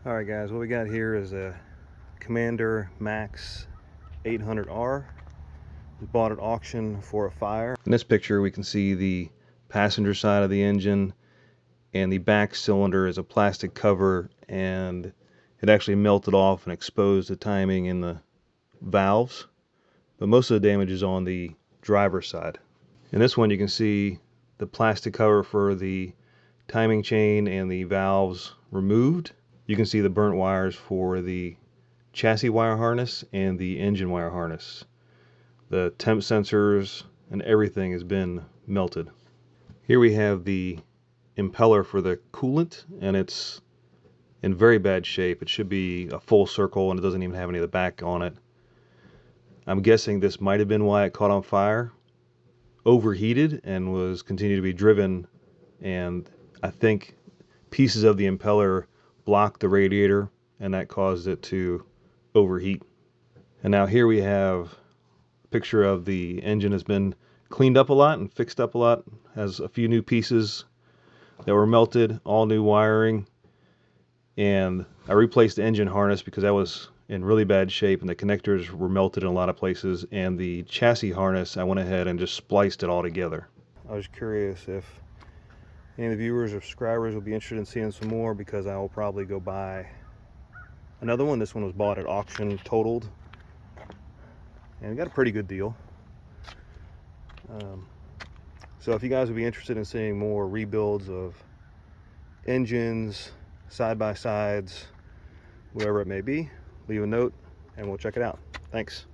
Alright guys, what we got here is a Commander Max 800R. We bought at auction for a fire. In this picture we can see the passenger side of the engine, and the back cylinder is a plastic cover, and it actually melted off and exposed the timing in the valves. But most of the damage is on the driver's side. In this one you can see the plastic cover for the timing chain and the valves removed. You can see the burnt wires for the chassis wire harness and the engine wire harness. The temp sensors and everything has been melted. Here we have the impeller for the coolant, and it's in very bad shape. It should be a full circle and it doesn't even have any of the back on it. I'm guessing this might have been why it caught on fire. Overheated and was continued to be driven, and I think pieces of the impeller blocked the radiator, and that caused it to overheat. And now here we have a picture of the engine has been cleaned up a lot and fixed up a lot. Has a few new pieces that were melted, all new wiring, and I replaced the engine harness because that was in really bad shape and the connectors were melted in a lot of places, and the chassis harness I went ahead and just spliced it all together. I was curious if any of the viewers or subscribers will be interested in seeing some more, because I will probably go buy another one. This one was bought at auction, totaled, and got a pretty good deal. So if you guys would be interested in seeing more rebuilds of engines, side-by-sides, whatever it may be, leave a note and we'll check it out. Thanks.